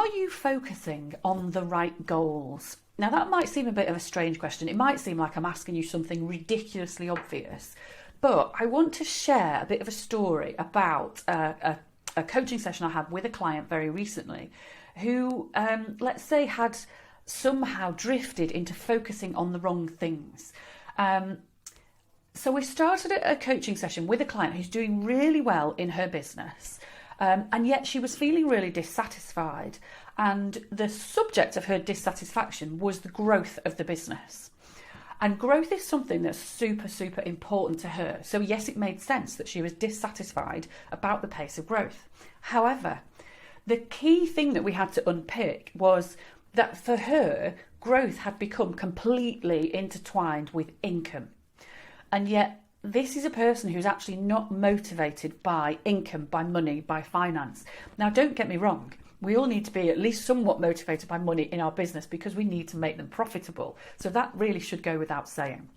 Are you focusing on the right goals? Now, that might seem a bit of a strange question. It might seem like I'm asking you something ridiculously obvious, but I want to share a bit of a story about a coaching session I had with a client very recently who, let's say, had somehow drifted into focusing on the wrong things. So we started a coaching session with a client who's doing really well in her business, and yet she was feeling really dissatisfied. And the subject of her dissatisfaction was the growth of the business. And growth is something that's super, super important to her. So yes, it made sense that she was dissatisfied about the pace of growth. However, the key thing that we had to unpick was that for her, growth had become completely intertwined with income. And yet, this is a person who's actually not motivated by income, by money, by finance. Now, don't get me wrong. We all need to be at least somewhat motivated by money in our business because we need to make them profitable. So that really should go without saying.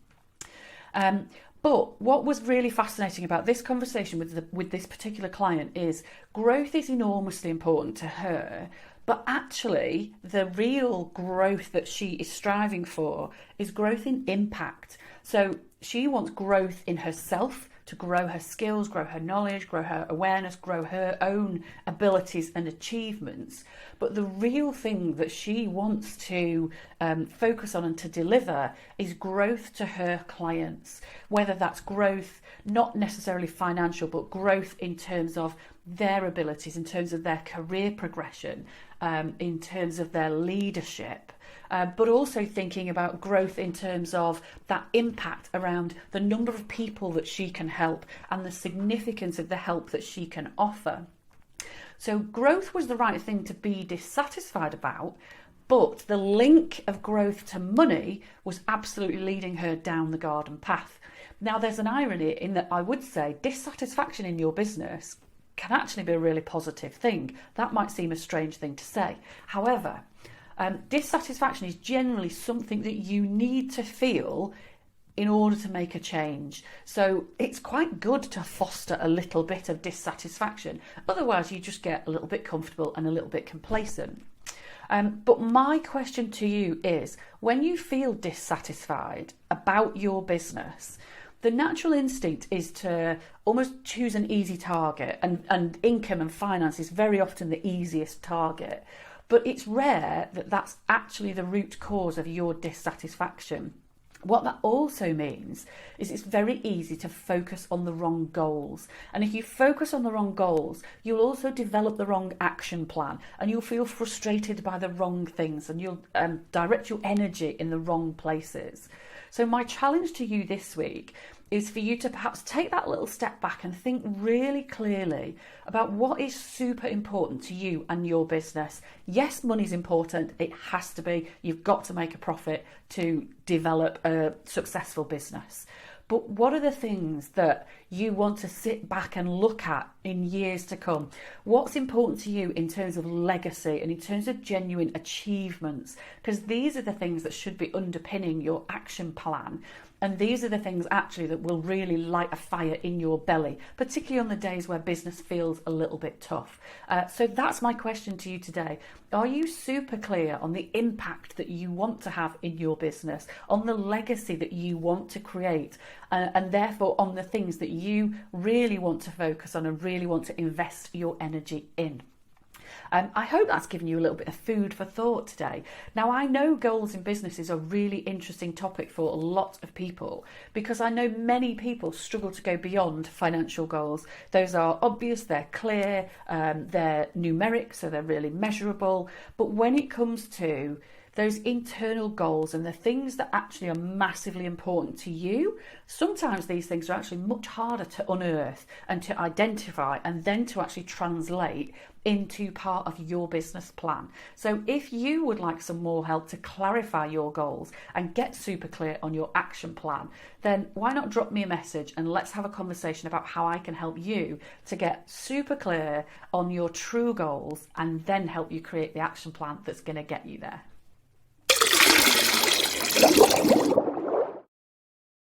But what was really fascinating about this conversation with this particular client is growth is enormously important to her, but actually the real growth that she is striving for is growth in impact. So she wants growth in herself, to grow her skills, grow her knowledge, grow her awareness, grow her own abilities and achievements. But the real thing that she wants to focus on and to deliver is growth to her clients, whether that's growth, not necessarily financial, but growth in terms of their abilities, in terms of their career progression, in terms of their leadership. But also thinking about growth in terms of that impact around the number of people that she can help and the significance of the help that she can offer. So growth was the right thing to be dissatisfied about, but the link of growth to money was absolutely leading her down the garden path. Now, there's an irony in that I would say dissatisfaction in your business can actually be a really positive thing. That might seem a strange thing to say. However, dissatisfaction is generally something that you need to feel in order to make a change. So it's quite good to foster a little bit of dissatisfaction. Otherwise, you just get a little bit comfortable and a little bit complacent. But my question to you is, when you feel dissatisfied about your business, the natural instinct is to almost choose an easy target, and income and finance is very often the easiest target. But it's rare that that's actually the root cause of your dissatisfaction. What that also means is it's very easy to focus on the wrong goals. And if you focus on the wrong goals, you'll also develop the wrong action plan, and you'll feel frustrated by the wrong things, and you'll direct your energy in the wrong places. So my challenge to you this week is for you to perhaps take that little step back and think really clearly about what is super important to you and your business. Yes, money's important. It has to be. You've got to make a profit to develop a successful business. But what are the things that you want to sit back and look at in years to come? What's important to you in terms of legacy and in terms of genuine achievements? Because these are the things that should be underpinning your action plan. And these are the things actually that will really light a fire in your belly, particularly on the days where business feels a little bit tough. So that's my question to you today. Are you super clear on the impact that you want to have in your business, on the legacy that you want to create, and therefore on the things that you really want to focus on and really want to invest your energy in? I hope that's given you a little bit of food for thought today. Now, I know goals in business is a really interesting topic for a lot of people because I know many people struggle to go beyond financial goals. Those are obvious, they're clear, they're numeric, so they're really measurable. But when it comes to those internal goals and the things that actually are massively important to you, sometimes these things are actually much harder to unearth and to identify and then to actually translate into part of your business plan. So if you would like some more help to clarify your goals and get super clear on your action plan, then why not drop me a message and let's have a conversation about how I can help you to get super clear on your true goals and then help you create the action plan that's going to get you there.